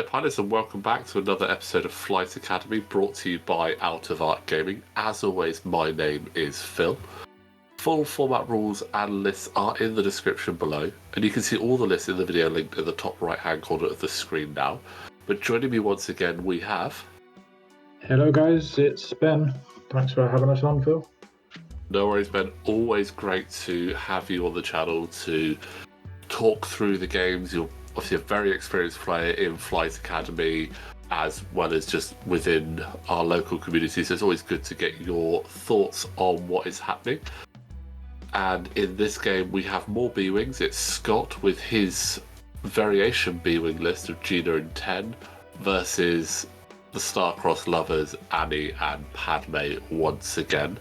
Hello pilots and welcome back to another episode of Flight Academy brought to you by Out of Arc Gaming. As always, my name is Phil. Full format rules and lists are in the description below, and you can see all the lists in the video linked in the top right hand corner of the screen now. But joining me once again we have... Hello guys, it's Ben. Thanks for having us on, Phil. No worries, Ben. Always great to have you on the channel to talk through the games. You're obviously a very experienced player in Flight Academy as well as just within our local community, so it's always good to get your thoughts on what is happening. And in this game we have more B-Wings. It's Scott with his variation B-Wing list of Gina and 10 versus the Star-Crossed lovers Annie and Padmé once again.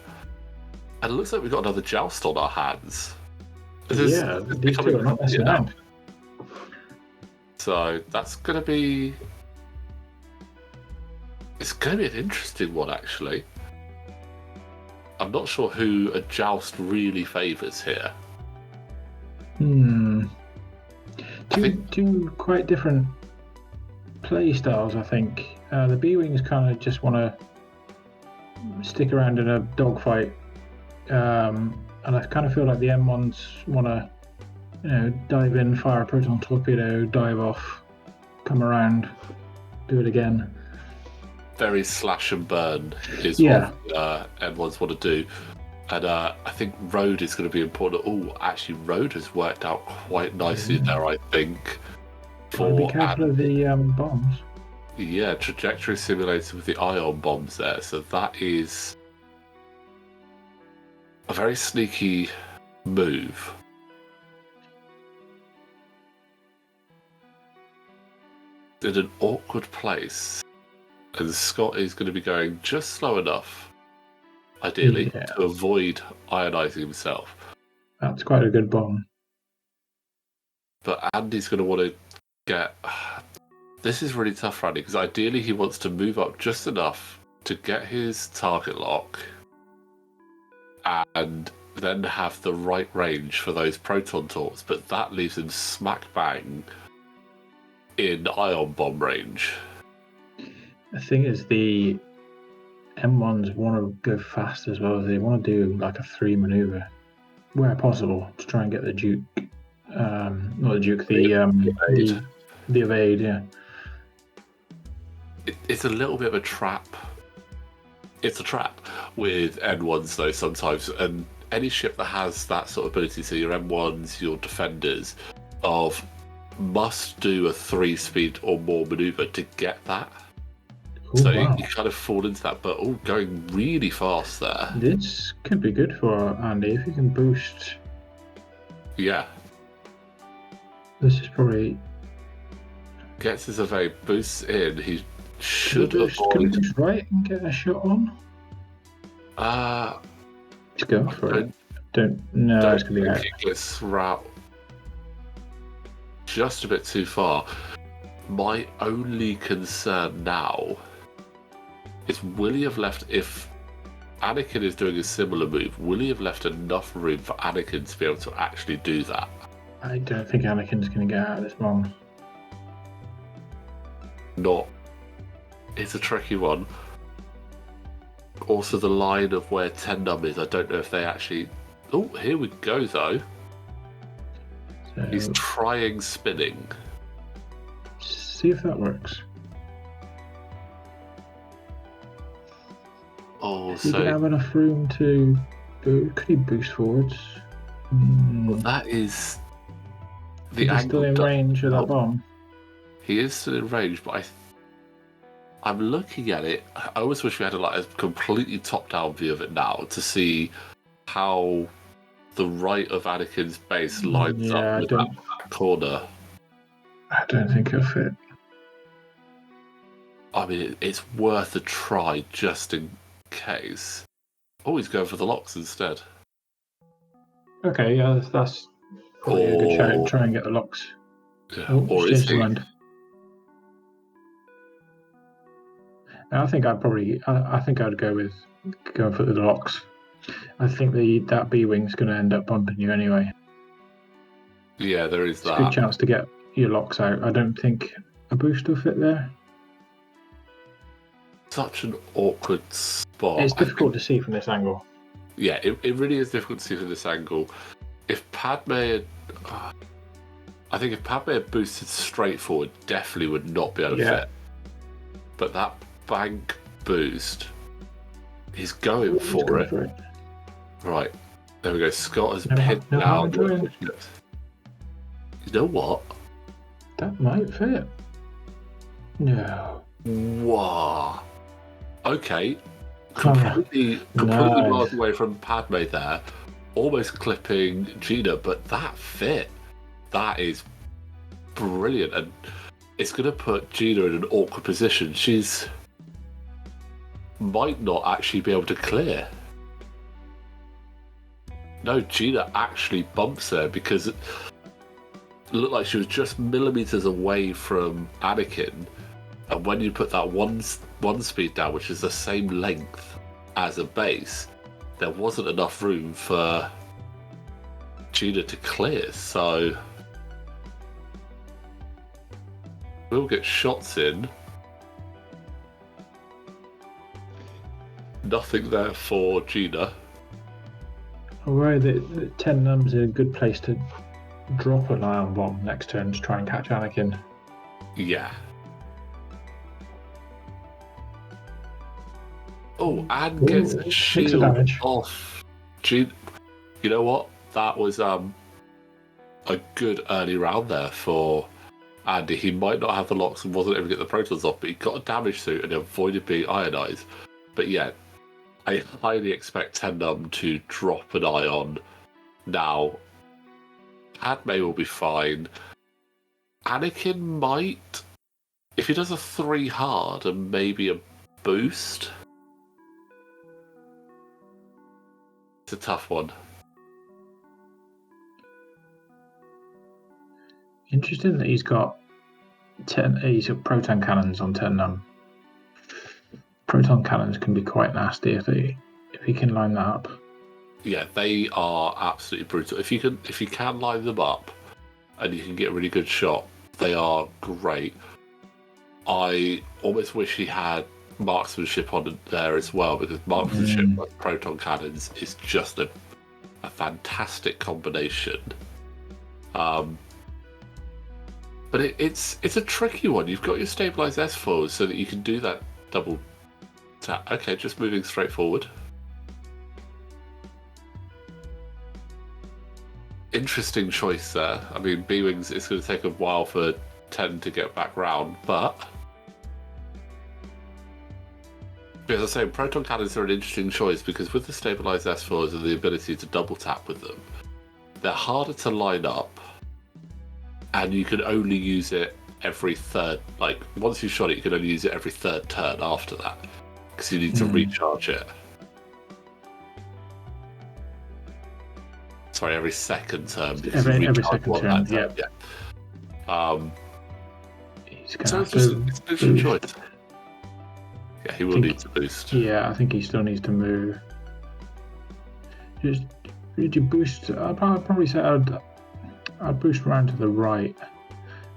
And it looks like we've got another joust on our hands. These two are not messing around. So that's going to be... It's going to be an interesting one, actually. I'm not sure who a joust really favours here. Two quite different play styles, I think. The B-Wings kind of just want to stick around in a dogfight. And I kind of feel like the M1s want to, dive in, fire a Proton Torpedo, dive off, come around, do it again. Very slash and burn is what M1s want to do. And I think road is going to be important. Oh, actually, road has worked out quite nicely there, I think. Be careful of the bombs. Yeah, trajectory simulator with the ion bombs there. So that is a very sneaky move. In an awkward place. And Scott is going to be going just slow enough, ideally, to avoid ionizing himself. That's quite a good bomb. But Andy's going to want to get... This is really tough for Andy, because ideally he wants to move up just enough to get his target lock and then have the right range for those proton torps, but that leaves him smack bang in ion bomb range. The thing is, the M1s want to go fast as well. They want to do like a 3 maneuver where possible to try and get the Duke, not the Duke, the evade. Yeah, it's a little bit of a trap. It's a trap with N1s though sometimes, and any ship that has that sort of ability, so your M1s, your defenders, must do a 3-speed or more maneuver to get that. Ooh, so wow. you kind of fall into that, but going really fast there. This could be good for Andy if he can boost. Yeah. This is probably... Gets his evade, boosts in, he should Can he avoid... boost right and get a shot on? Let's go for it. No, it's going to be out. It gets route just a bit too far. My only concern now is, will he have left, if Anakin is doing a similar move, will he have left enough room for Anakin to be able to actually do that? I don't think Anakin's going to get out of this bomb. It's a tricky one. Also, the line of where 10 num is, I don't know if they actually... Oh, here we go though. So, he's trying spinning. See if that works. Oh, He can have enough room to... Could he boost forwards? Well, that is... He's still in range of that bomb. He is still in range, but I'm looking at it. I always wish we had a completely top-down view of it now to see how the right of Anakin's base lines up with that corner. I don't think it'll fit. I mean, it's worth a try just in case. Oh, he's going for the locks instead. Okay, yeah, that's probably a good shout. Try and get the locks. Yeah, or is he? I think I'd go with going for the locks. I think that B-Wing's going to end up bumping you anyway. Yeah, there is that. It's a good chance to get your locks out. I don't think a booster fit there? Such an awkward spot. It's difficult to see from this angle. Yeah, it really is difficult to see from this angle. If Padmé had... I think if Padmé had boosted straight forward, definitely would not be able to fit. But that bank boost, he's going for it. Right, there we go. Scott has pinned down. You know what? That might fit. No. Wow. Okay. Completely miles away from Padmé there. Almost clipping Gina, but that fit. That is brilliant. And it's going to put Gina in an awkward position. She's might not actually be able to clear. No, Gina actually bumps there because it looked like she was just millimeters away from Anakin. And when you put that one speed down, which is the same length as a base, there wasn't enough room for Gina to clear. So we'll get shots in. Nothing there for Gina. Alright, the 10 numbers is a good place to drop an ion bomb next turn to try and catch Anakin. Yeah. Oh, and gets a shield off. Gina. You know what? That was a good early round there for Andy. He might not have the locks and wasn't able to get the protons off, but he got a damage suit and avoided being ionized. But yeah, I highly expect 10 to drop an ion now. Padmé will be fine. Anakin might, if he does a 3 hard and maybe a boost. It's a tough one. Interesting that he's got proton cannons on 10 Proton cannons can be quite nasty if he can line that up. Yeah, they are absolutely brutal. If you can line them up and you can get a really good shot, they are great. I almost wish he had marksmanship on there as well, because marksmanship with proton cannons is just a fantastic combination. But it's a tricky one. You've got your stabilized S4s so that you can do that double tap. Okay, just moving straight forward. Interesting choice there. I mean, B-Wings, it's going to take a while for 10 to get back round, but as I say, proton cannons are an interesting choice because with the stabilized S4s and the ability to double tap with them, they're harder to line up, and you can only use it every third. Like once you've shot it, you can only use it every third turn after that because you need to recharge it. Sorry, every second turn. Every second turn, yeah. He's going to have to it's an choice. Yeah, he will need to boost. Yeah, I think he still needs to move. Just did you boost? I'd probably say I'd boost around to the right,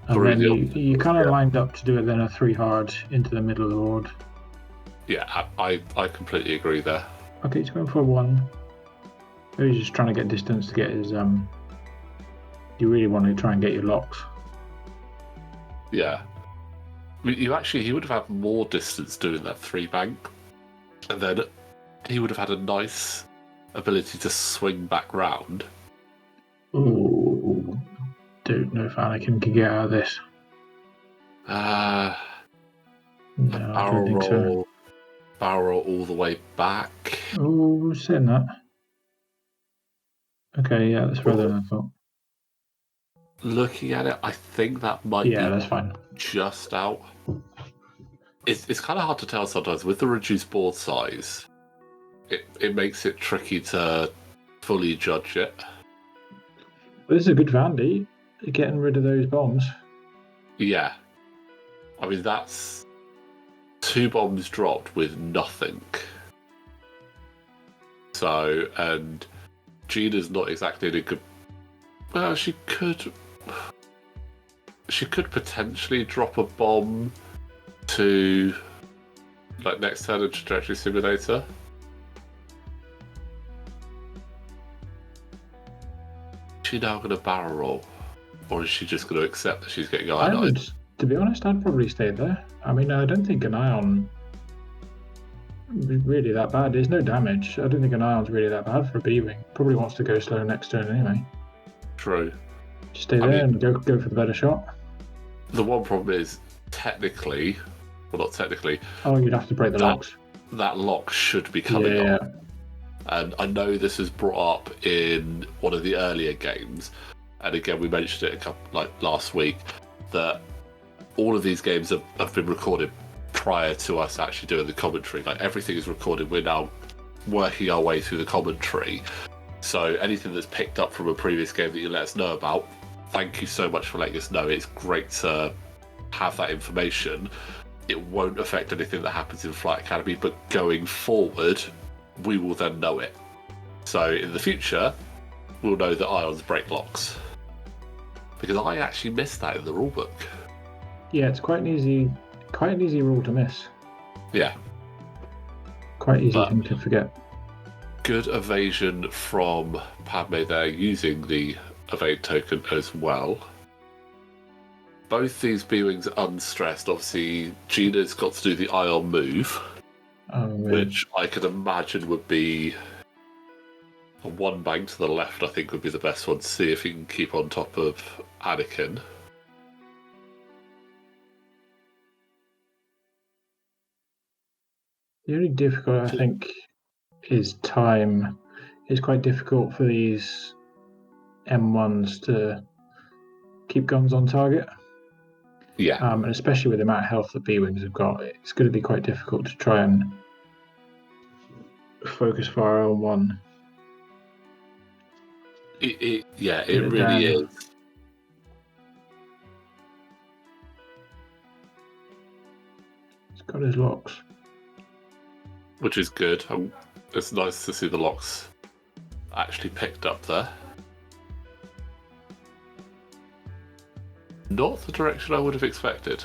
and then you kind of lined up to do it. Then a 3 hard into the middle of the board. Yeah, I completely agree there. Okay, he's going for 1. Maybe he's just trying to get distance to get his. You really want to try and get your locks. Yeah. I mean, he would have had more distance doing that 3 bank, and then he would have had a nice ability to swing back round. Ooh, don't know if Anakin can get out of this. No, I don't think so. Barrel roll all the way back. Oh, saying that. Okay, yeah, that's further than I thought. Looking at it, I think that might be that's fine. Just out. It's kind of hard to tell sometimes with the reduced board size. It makes it tricky to fully judge it. But this is a good Vandy, getting rid of those bombs. Yeah. I mean, that's 2 bombs dropped with nothing. So, and Gina's not exactly in a good... Well, she could she could potentially drop a bomb to like next turn a trajectory simulator. Is she now going to barrel roll, or is she just going to accept that she's getting ionized? To be honest, I'd probably stay there. I mean, I don't think an ion is really that bad. There's no damage. I don't think an ion's really that bad for a B-wing. Probably wants to go slow next turn anyway. True. Just stay there and go for the better shot. The one problem is, technically, well, not technically. Oh, you'd have to break the locks. That lock should be coming on. And I know this was brought up in one of the earlier games, and again we mentioned it last week, that all of these games have been recorded prior to us actually doing the commentary. Like, everything is recorded. We're now working our way through the commentary. So anything that's picked up from a previous game that you let us know about, thank you so much for letting us know. It's great to have that information. It won't affect anything that happens in Flight Academy, but going forward, we will then know it. So in the future, we'll know that ions break locks. Because I actually missed that in the rulebook. Yeah, it's quite an easy rule to miss. Yeah. Quite easy thing to forget. Good evasion from Padmé there, using the evade token as well. Both these B-Wings are unstressed. Obviously, Gina's got to do the ion move, which I could imagine would be a one bank to the left, I think would be the best one to see if he can keep on top of Anakin. The only difficult, I think, is time. It's quite difficult for these M1s to keep guns on target. Yeah. And especially with the amount of health that B-Wings have got, it's going to be quite difficult to try and focus fire on one. It really is. It's got his locks. Which is good. It's nice to see the locks actually picked up there. Not the direction I would have expected.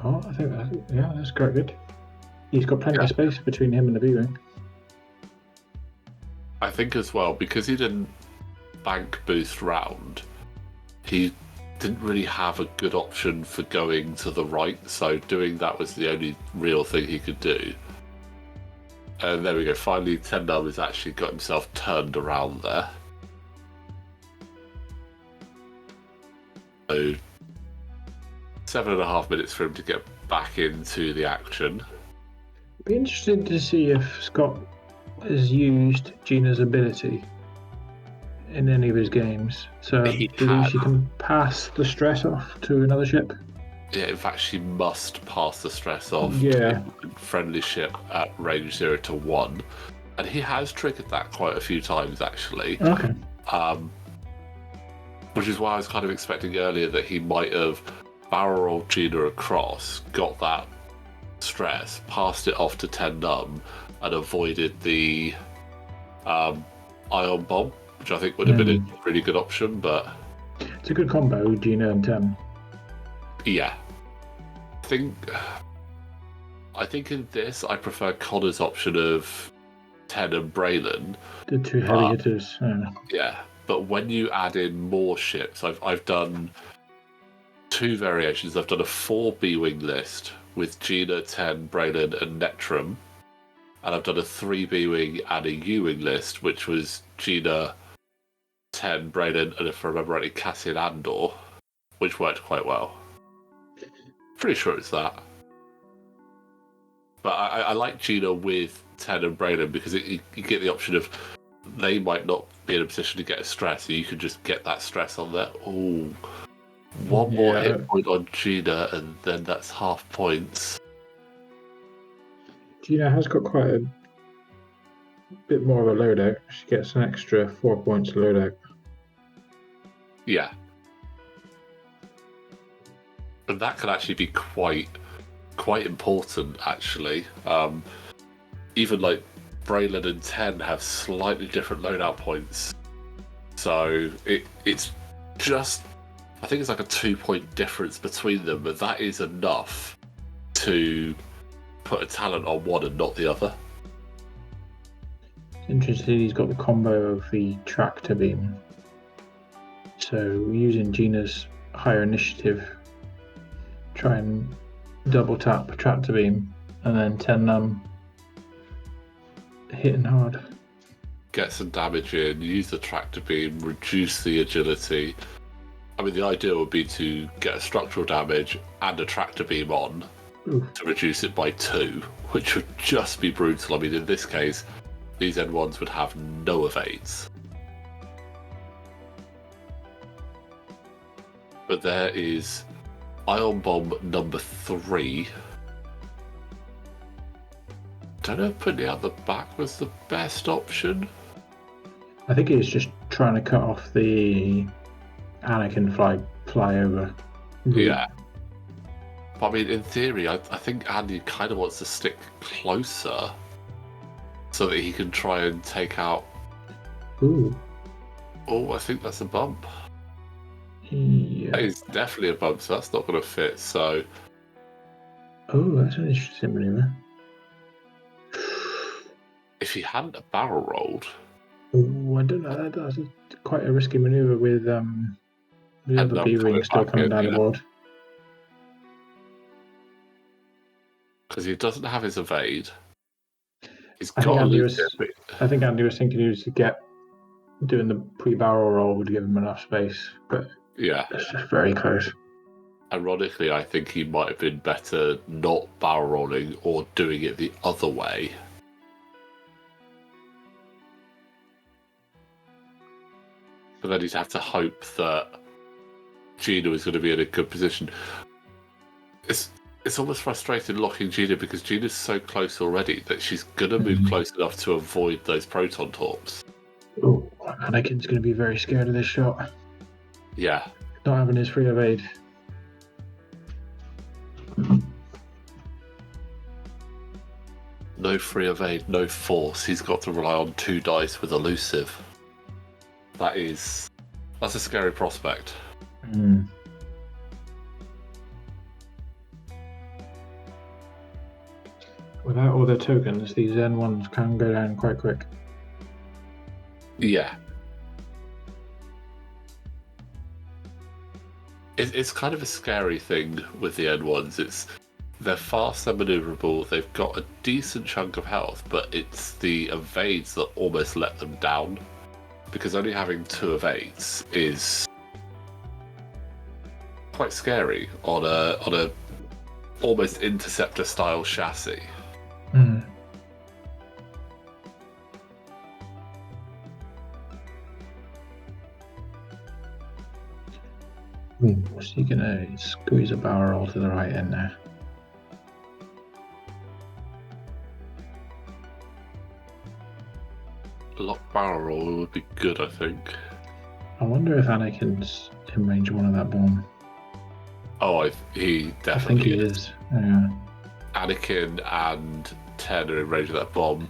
Oh, I think that's quite good. He's got plenty of space between him and the B-Wing. I think as well, because he didn't bank boost round, he didn't really have a good option for going to the right, so doing that was the only real thing he could do. And there we go, finally Tendam has actually got himself turned around there. So 7.5 minutes for him to get back into the action. Be interested to see if Scott has used Gina's ability in any of his games. So she can pass the stress off to another ship. Yeah, in fact, she must pass the stress off to a friendly ship at range 0 to 1. And he has triggered that quite a few times, actually. Okay. Which is why I was kind of expecting earlier that he might have barrel rolled Gina across, got that stress, passed it off to Tendam, and avoided the ion bomb, which I think would have been a really good option, but... It's a good combo, Gina and Ten. Yeah. I think in this, I prefer Connor's option of Ten and Braylon. The two heavy hitters. Yeah, but when you add in more ships, I've done two variations. I've done a 4 B-Wing list with Gina, Ten, Braylon, and Netrum. And I've done a 3 B-Wing and a U-Wing list, which was Gina, Ten, Braylon, and if I remember rightly, Cassian Andor, which worked quite well. Pretty sure it's that. But I like Gina with Ten and Braylon because you get the option of they might not be in a position to get a stress, so you can just get that stress on there. Oh, one more hit point on Gina, and then that's half points. Gina has got quite a bit more of a loadout. She gets an extra 4 points loadout. Yeah. And that can actually be quite important, actually. Even like Braylon and Ten have slightly different loadout points, so it's just I think it's like a 2-point difference between them, but that is enough to put a talent on one and not the other. Interesting, he's got the combo of the tractor beam. So using Gina's higher initiative, try and double tap tractor beam, and then 10 hitting hard. Get some damage in, use the tractor beam, reduce the agility. I mean, the idea would be to get a structural damage and a tractor beam on to reduce it by 2, which would just be brutal. I mean, in this case, these N1s would have no evades. But there is Ion Bomb number 3. Don't know if putting it out the back was the best option. I think it's just trying to cut off the Anakin flyover. Yeah. But I mean, in theory, I think Andy kind of wants to stick closer so that he can try and take out... Ooh. Oh, I think that's a bump. Yeah. That is definitely a bump, so that's not going to fit, so... Oh, that's an interesting maneuver. If he hadn't have barrel rolled... Oh, I don't know. That's quite a risky maneuver with the other B-wing still coming down the board. Because he doesn't have his evade. I think Andy was thinking he was doing the pre-barrel roll would give him enough space, but yeah, it's just very close. Ironically, I think he might have been better not barrel rolling or doing it the other way. But then he'd have to hope that Gina was going to be in a good position. It's almost frustrating locking Gina because Gina's so close already that she's going to move close enough to avoid those proton torps. Oh, Anakin's going to be very scared of this shot. Yeah. Not having his free evade. No free evade, no force. He's got to rely on 2 dice with Elusive. That's a scary prospect. Without all their tokens, these N1s can go down quite quick. Yeah. It's kind of a scary thing with the N1s. They're fast and maneuverable, they've got a decent chunk of health, but it's the evades that almost let them down. Because only having 2 evades is quite scary on a almost interceptor style chassis. So you're gonna squeeze a barrel roll to the right end there. Lock barrel roll would be good, I think. I wonder if Anakin's in range of one of that bomb. Oh, he definitely I think he is. Yeah. Anakin and 10 are in range of that bomb.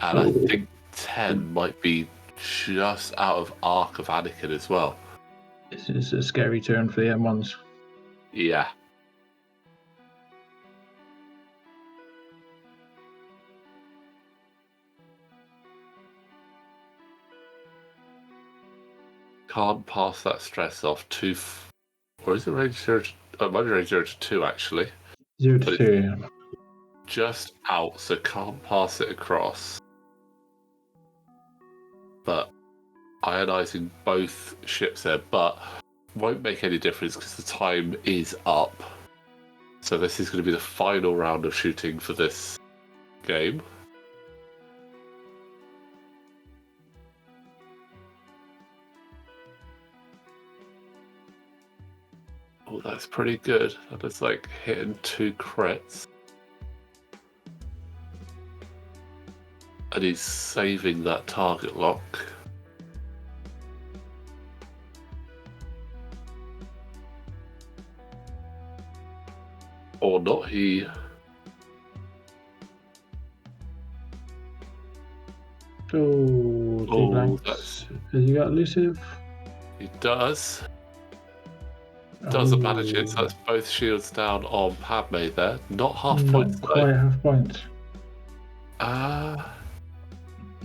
And I think 10 might be just out of arc of Anakin as well. This is a scary turn for the M1s. Yeah. Can't pass that stress off too... Or is it range 0 to... Oh, it might be range 0 to 2, actually. 0 to 2. Just out, so can't pass it across. But ionizing both ships there, but won't make any difference because the time is up. So this is going to be the final round of shooting for this game. Oh, that's pretty good. That is like hitting 2 crits. And he's saving that target lock. Or not, he... Oh, 2 blanks. Has he got Elusive? He does. Doesn't manage it, so that's both shields down on Padmé there. Not half points, not quite half points.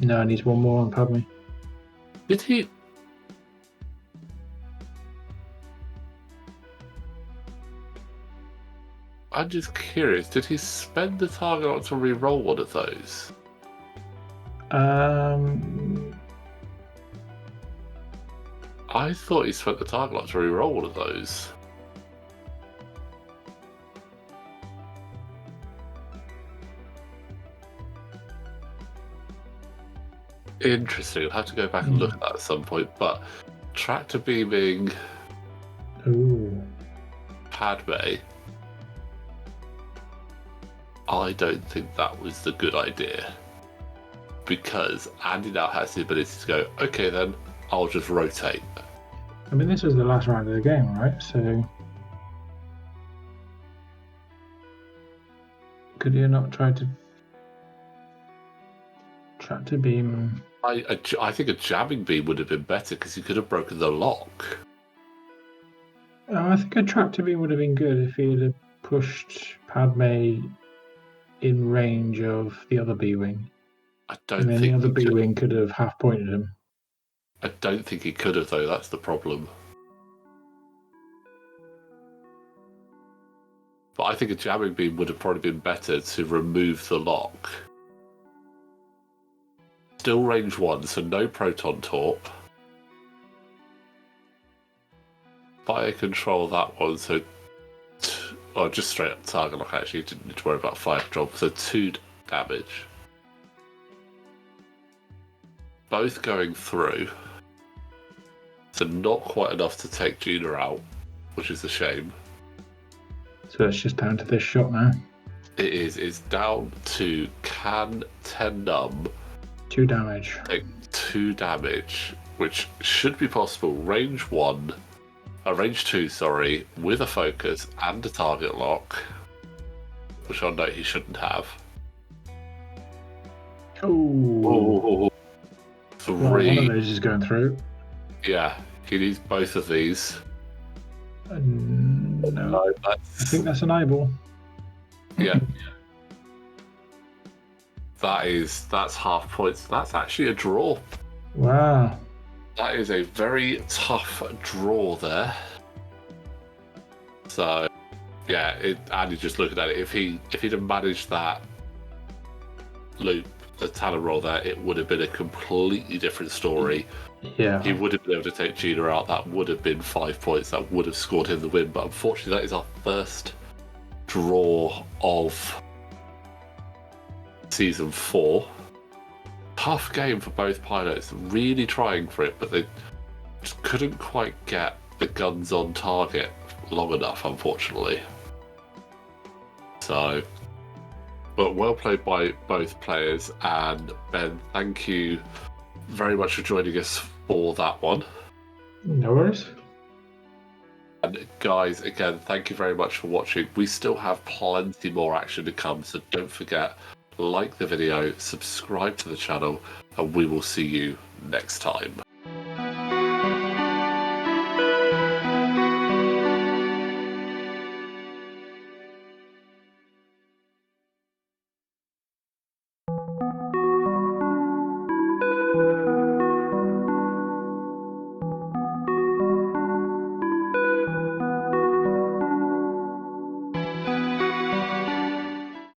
No, needs one more on Padmé. Did he? I'm just curious, did he spend the target lock to re-roll one of those? I thought he spent the target lock to re-roll one of those. Interesting. I'll have to go back and look at that at some point. But tractor beaming Padmé, I don't think that was the good idea. Because Andy now has the ability to go, okay then, I'll just rotate. I mean, this was the last round of the game, right? So could you not try to tractor beam? I think a jamming beam would have been better because he could have broken the lock. I think a tractor beam would have been good if he had pushed Padmé in range of the other B-wing. I don't think the other B-wing could have half pointed him. I don't think he could have though. That's the problem. But I think a jamming beam would have probably been better to remove the lock. Still range 1, so no Proton Torp. Fire control that one, so... just straight up target lock actually, you didn't need to worry about fire control, so 2 damage. Both going through. So not quite enough to take Gina out, which is a shame. So it's just down to this shot now. It is. It's down to can 10 numb. 2 damage. Take 2 damage, which should be possible. Range 2, sorry, with a focus and a target lock, which I'll note he shouldn't have. Oh. 3. Well, one of those is going through. Yeah, he needs both of these. No, I think that's an eyeball. Yeah. That's half points. That's actually a draw. Wow. That is a very tough draw there. So, yeah, Andy just looking at it, if he'd have managed that loop, the talent roll there, it would have been a completely different story. Yeah. He would have been able to take Gina out. That would have been 5 points. That would have scored him the win. But unfortunately, that is our first draw of Season 4. Tough game for both pilots. Really trying for it, but they just couldn't quite get the guns on target long enough, unfortunately. So, but well played by both players. And Ben, thank you very much for joining us for that one. No worries. And guys, again, thank you very much for watching. We still have plenty more action to come, so don't forget, like the video, subscribe to the channel, and we will see you next time.